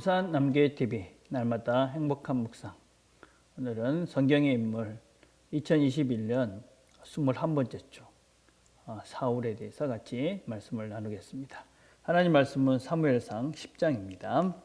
부산 남교회TV 날마다 행복한 묵상. 오늘은 성경의 인물 2021년 21번째 주 사울에 대해서 같이 말씀을 나누겠습니다. 하나님 말씀은 사무엘상 10장입니다.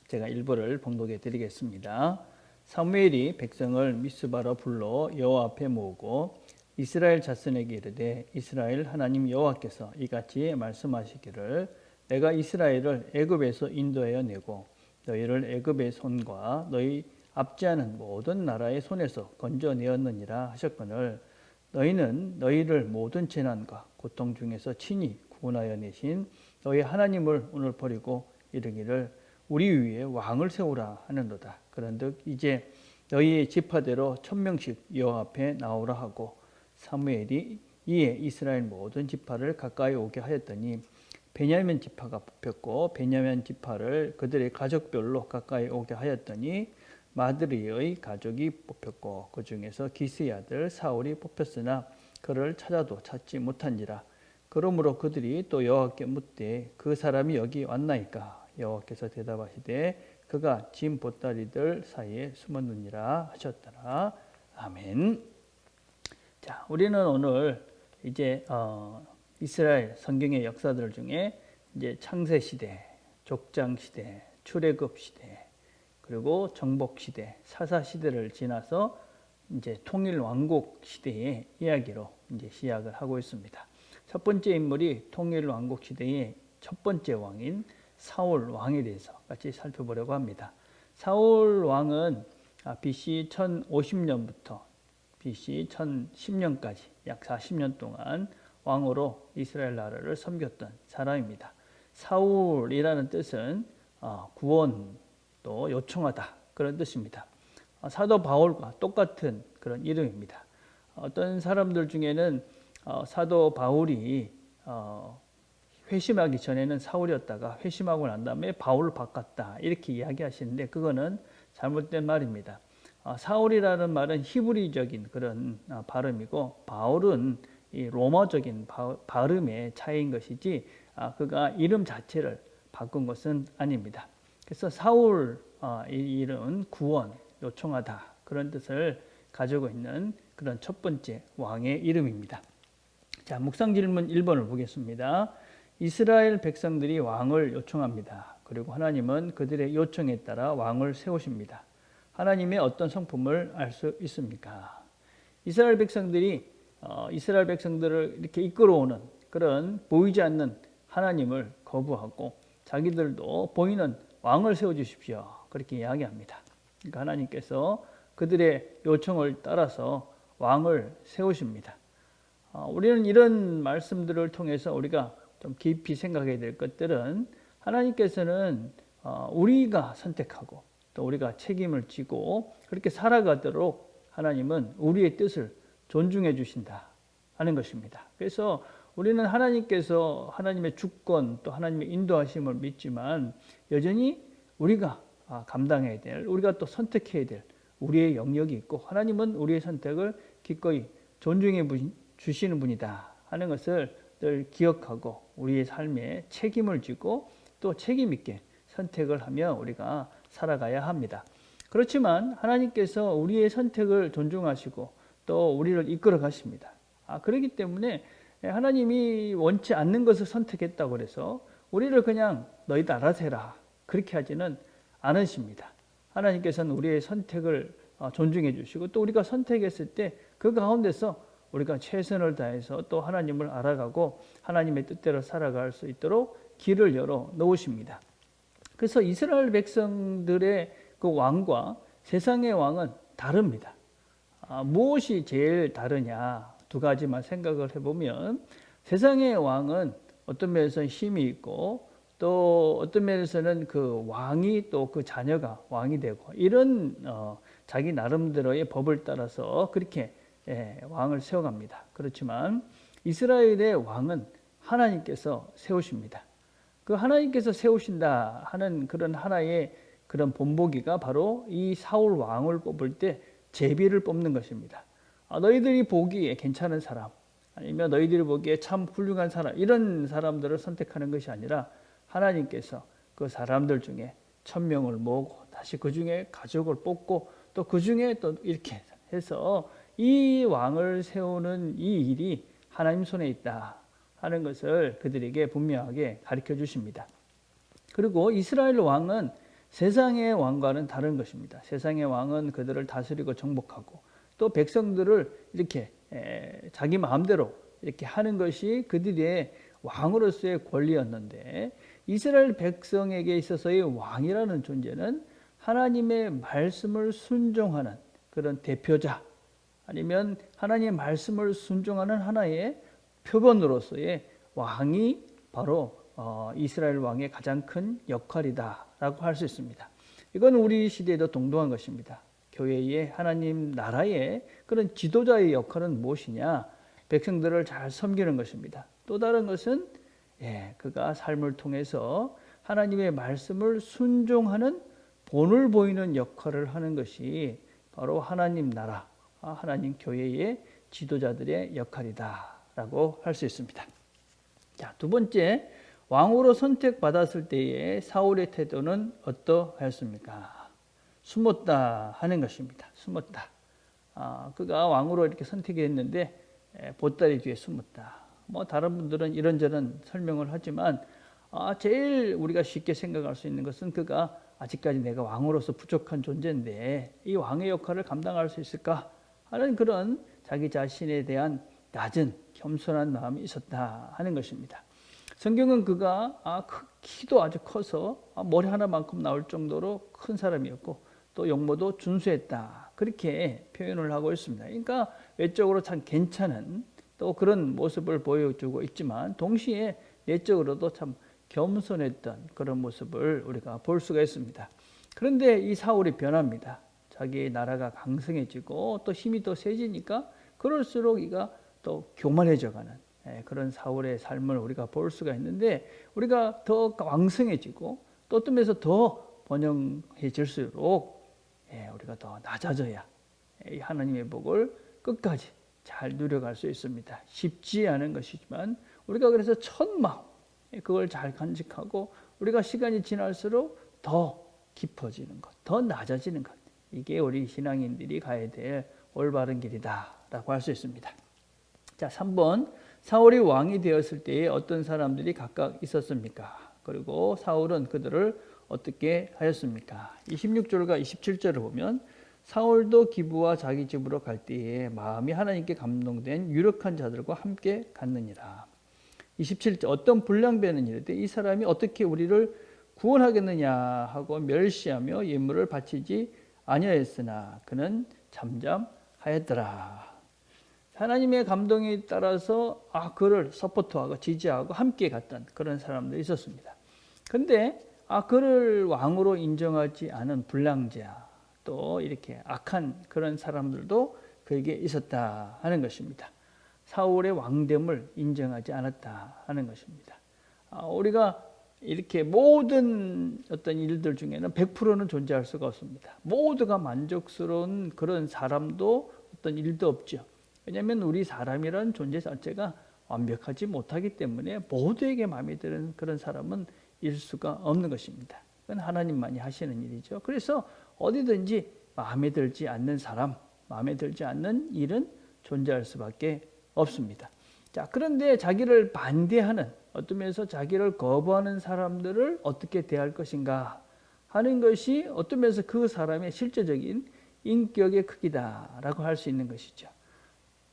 제가 일부를 봉독해 드리겠습니다. 사무엘이 백성을 미스바로 불러 여호와 앞에 모으고 이스라엘 자손에게 이르되 이스라엘 하나님 여호와께서 이같이 말씀하시기를 내가 이스라엘을 애굽에서 인도하여 내고 너희를 애굽의 손과 너희 압제하는 모든 나라의 손에서 건져내었느니라 하셨거늘 너희는 너희를 모든 재난과 고통 중에서 친히 구원하여 내신 너희 하나님을 오늘 버리고 이르기를 우리 위에 왕을 세우라 하는도다. 그런즉 이제 너희의 지파대로 1000명씩 여호와 앞에 나오라 하고 사무엘이 이에 이스라엘 모든 지파를 가까이 오게 하였더니 베냐민 지파가 뽑혔고 베냐민 지파를 그들의 가족별로 가까이 오게 하였더니 마드리의 가족이 뽑혔고 그 중에서 기스의 아들 사울이 뽑혔으나 그를 찾아도 찾지 못한지라. 그러므로 그들이 또 여호와께 묻되 그 사람이 여기 왔나이까? 여호와께서 대답하시되 그가 짐 보따리들 사이에 숨었느니라 하셨더라. 아멘. 자, 우리는 오늘 이제 이스라엘 성경의 역사들 중에 이제 창세 시대, 족장 시대, 출애굽 시대, 그리고 정복 시대, 사사 시대를 지나서 이제 통일 왕국 시대의 이야기로 이제 시작을 하고 있습니다. 첫 번째 인물이 통일 왕국 시대의 첫 번째 왕인 사울 왕에 대해서 같이 살펴보려고 합니다. 사울 왕은 BC 1050년부터 BC 1010년까지 약 40년 동안 왕으로 이스라엘 나라를 섬겼던 사람입니다. 사울이라는 뜻은 구원 또 요청하다 그런 뜻입니다. 사도 바울과 똑같은 그런 이름입니다. 어떤 사람들 중에는 사도 바울이 회심하기 전에는 사울이었다가 회심하고 난 다음에 바울을 바꿨다 이렇게 이야기하시는데 그거는 잘못된 말입니다. 사울이라는 말은 히브리적인 그런 발음이고 바울은 이 로마적인 발음의 차이인 것이지 그가 이름 자체를 바꾼 것은 아닙니다. 그래서 사울 이 이름은 구원, 요청하다 그런 뜻을 가지고 있는 그런 첫 번째 왕의 이름입니다. 자, 묵상 질문 1번을 보겠습니다. 이스라엘 백성들이 왕을 요청합니다. 그리고 하나님은 그들의 요청에 따라 왕을 세우십니다. 하나님의 어떤 성품을 알 수 있습니까? 이스라엘 백성들을 이렇게 이끌어오는 그런 보이지 않는 하나님을 거부하고 자기들도 보이는 왕을 세워주십시오. 그렇게 이야기합니다. 그러니까 하나님께서 그들의 요청을 따라서 왕을 세우십니다. 우리는 이런 말씀들을 통해서 우리가 좀 깊이 생각해야 될 것들은 하나님께서는 우리가 선택하고 또 우리가 책임을 지고 그렇게 살아가도록 하나님은 우리의 뜻을 존중해 주신다 하는 것입니다. 그래서 우리는 하나님께서 하나님의 주권 또 하나님의 인도하심을 믿지만 여전히 우리가 감당해야 될 우리가 또 선택해야 될 우리의 영역이 있고 하나님은 우리의 선택을 기꺼이 존중해 주시는 분이다 하는 것을 늘 기억하고 우리의 삶에 책임을 지고 또 책임 있게 선택을 하며 우리가 살아가야 합니다. 그렇지만 하나님께서 우리의 선택을 존중하시고 또 우리를 이끌어 가십니다. 그렇기 때문에 하나님이 원치 않는 것을 선택했다고 해서 우리를 그냥 너희도 알아서 해라 그렇게 하지는 않으십니다. 하나님께서는 우리의 선택을 존중해 주시고 또 우리가 선택했을 때 그 가운데서 우리가 최선을 다해서 또 하나님을 알아가고 하나님의 뜻대로 살아갈 수 있도록 길을 열어 놓으십니다. 그래서 이스라엘 백성들의 그 왕과 세상의 왕은 다릅니다. 무엇이 제일 다르냐 두 가지만 생각을 해보면 세상의 왕은 어떤 면에서는 힘이 있고 또 어떤 면에서는 그 왕이 또 그 자녀가 왕이 되고 이런 자기 나름대로의 법을 따라서 그렇게 왕을 세워갑니다. 그렇지만 이스라엘의 왕은 하나님께서 세우십니다. 그 하나님께서 세우신다 하는 그런 하나의 그런 본보기가 바로 이 사울 왕을 뽑을 때 제비를 뽑는 것입니다. 너희들이 보기에 괜찮은 사람 아니면 너희들이 보기에 참 훌륭한 사람 이런 사람들을 선택하는 것이 아니라 하나님께서 그 사람들 중에 천명을 모으고 다시 그 중에 가족을 뽑고 또 그 중에 또 이렇게 해서 이 왕을 세우는 이 일이 하나님 손에 있다 하는 것을 그들에게 분명하게 가르쳐 주십니다. 그리고 이스라엘 왕은 세상의 왕과는 다른 것입니다. 세상의 왕은 그들을 다스리고 정복하고 또 백성들을 이렇게 자기 마음대로 이렇게 하는 것이 그들의 왕으로서의 권리였는데, 이스라엘 백성에게 있어서의 왕이라는 존재는 하나님의 말씀을 순종하는 그런 대표자, 아니면 하나님의 말씀을 순종하는 하나의 표본으로서의 왕이 바로 이스라엘 왕의 가장 큰 역할이다라고 할 수 있습니다. 이건 우리 시대에도 동등한 것입니다. 교회의 하나님 나라의 그런 지도자의 역할은 무엇이냐? 백성들을 잘 섬기는 것입니다. 또 다른 것은 그가 삶을 통해서 하나님의 말씀을 순종하는 본을 보이는 역할을 하는 것이 바로 하나님 나라, 하나님 교회의 지도자들의 역할이다라고 할 수 있습니다. 자, 두 번째, 왕으로 선택받았을 때의 사울의 태도는 어떠하였습니까? 숨었다 하는 것입니다. 숨었다. 그가 왕으로 이렇게 선택했는데 보따리 뒤에 숨었다. 다른 분들은 이런저런 설명을 하지만 제일 우리가 쉽게 생각할 수 있는 것은 그가 아직까지 내가 왕으로서 부족한 존재인데 이 왕의 역할을 감당할 수 있을까 하는 그런 자기 자신에 대한 낮은 겸손한 마음이 있었다 하는 것입니다. 성경은 그가 키도 아주 커서 머리 하나만큼 나올 정도로 큰 사람이었고 또 용모도 준수했다, 그렇게 표현을 하고 있습니다. 그러니까 외적으로 참 괜찮은 또 그런 모습을 보여주고 있지만 동시에 내적으로도 참 겸손했던 그런 모습을 우리가 볼 수가 있습니다. 그런데 이 사울이 변합니다. 자기 나라가 강성해지고 또 힘이 더 세지니까 그럴수록 이가 또 교만해져가는 그런 사울의 삶을 우리가 볼 수가 있는데, 우리가 더 왕성해지고 또 어떤 더 번영해질수록 우리가 더 낮아져야 하나님의 복을 끝까지 잘 누려갈 수 있습니다. 쉽지 않은 것이지만 우리가 그래서 첫마음 그걸 잘 간직하고 우리가 시간이 지날수록 더 깊어지는 것, 더 낮아지는 것, 이게 우리 신앙인들이 가야 될 올바른 길이다라고 할 수 있습니다. 자, 3번, 사울이 왕이 되었을 때에 어떤 사람들이 각각 있었습니까? 그리고 사울은 그들을 어떻게 하였습니까? 26절과 27절을 보면 사울도 기브와 자기 집으로 갈 때에 마음이 하나님께 감동된 유력한 자들과 함께 갔느니라. 27절, 어떤 불량배는 이르되 이 사람이 어떻게 우리를 구원하겠느냐 하고 멸시하며 예물을 바치지 아니하였으나 그는 잠잠하였더라. 하나님의 감동에 따라서 그를 서포트하고 지지하고 함께 갔던 그런 사람들이 있었습니다. 그런데 그를 왕으로 인정하지 않은 불량자, 또 이렇게 악한 그런 사람들도 그에게 있었다 하는 것입니다. 사울의 왕됨을 인정하지 않았다 하는 것입니다. 우리가 이렇게 모든 어떤 일들 중에는 100%는 존재할 수가 없습니다. 모두가 만족스러운 그런 사람도 어떤 일도 없죠. 왜냐하면 우리 사람이라는 존재 자체가 완벽하지 못하기 때문에 모두에게 마음에 드는 그런 사람은 일 수가 없는 것입니다. 그건 하나님만이 하시는 일이죠. 그래서 어디든지 마음에 들지 않는 사람, 마음에 들지 않는 일은 존재할 수밖에 없습니다. 자, 그런데 자기를 반대하는, 어떤 면에서 자기를 거부하는 사람들을 어떻게 대할 것인가 하는 것이 어떤 면에서 그 사람의 실제적인 인격의 크기다라고 할 수 있는 것이죠.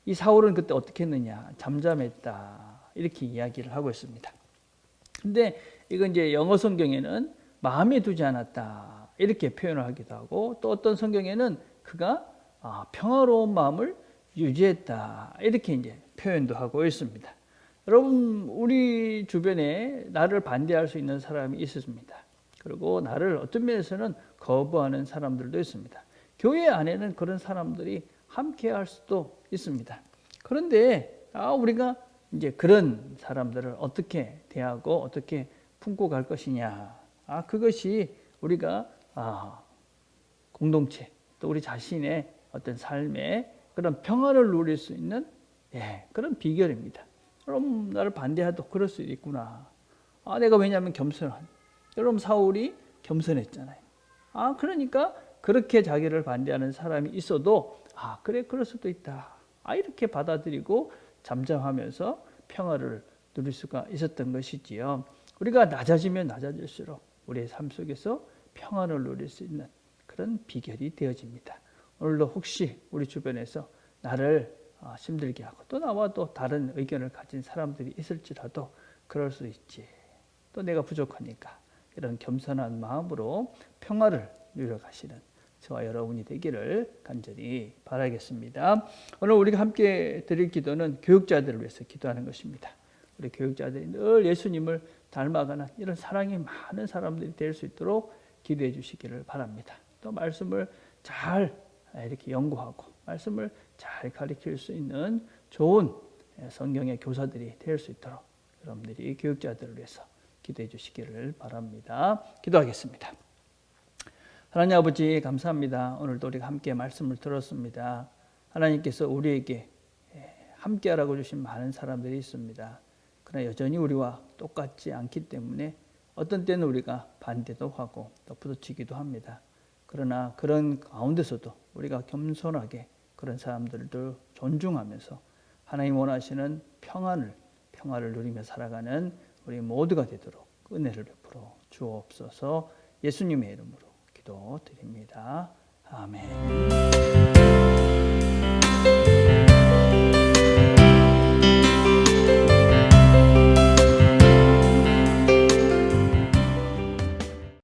이 사울은 그때 어떻게 했느냐? 잠잠했다, 이렇게 이야기를 하고 있습니다. 근데 이건 이제 영어 성경에는 마음에 두지 않았다, 이렇게 표현을 하기도 하고, 또 어떤 성경에는 그가 평화로운 마음을 유지했다, 이렇게 이제 표현도 하고 있습니다. 여러분, 우리 주변에 나를 반대할 수 있는 사람이 있습니다. 그리고 나를 어떤 면에서는 거부하는 사람들도 있습니다. 교회 안에는 그런 사람들이 함께 할 수도 있습니다. 그런데 우리가 이제 그런 사람들을 어떻게 대하고 어떻게 품고 갈 것이냐, 그것이 우리가 공동체, 또 우리 자신의 어떤 삶에 그런 평화를 누릴 수 있는 그런 비결입니다. 여러분, 나를 반대해도 그럴 수 있구나. 내가 왜냐하면 겸손한. 여러분, 사울이 겸손했잖아요. 그러니까 그렇게 자기를 반대하는 사람이 있어도 그래 그럴 수도 있다. 이렇게 받아들이고 잠잠하면서 평화를 누릴 수가 있었던 것이지요. 우리가 낮아지면 낮아질수록 우리의 삶 속에서 평안을 누릴 수 있는 그런 비결이 되어집니다. 오늘도 혹시 우리 주변에서 나를 힘들게 하고 또 나와 또 다른 의견을 가진 사람들이 있을지라도 그럴 수 있지. 또 내가 부족하니까 이런 겸손한 마음으로 평화를 누려가시는 저와 여러분이 되기를 간절히 바라겠습니다. 오늘 우리가 함께 드릴 기도는 교육자들을 위해서 기도하는 것입니다. 우리 교육자들이 늘 예수님을 닮아가는 이런 사랑이 많은 사람들이 될 수 있도록 기도해 주시기를 바랍니다. 또 말씀을 잘 이렇게 연구하고 말씀을 잘 가르칠 수 있는 좋은 성경의 교사들이 될 수 있도록 여러분들이 교육자들을 위해서 기도해 주시기를 바랍니다. 기도하겠습니다. 하나님 아버지 감사합니다. 오늘도 우리가 함께 말씀을 들었습니다. 하나님께서 우리에게 함께하라고 주신 많은 사람들이 있습니다. 그러나 여전히 우리와 똑같지 않기 때문에 어떤 때는 우리가 반대도 하고 또 부딪히기도 합니다. 그러나 그런 가운데서도 우리가 겸손하게 그런 사람들도 존중하면서 하나님 원하시는 평화를 누리며 살아가는 우리 모두가 되도록 은혜를 베풀어 주옵소서. 예수님의 이름으로 기도드립니다. 아멘.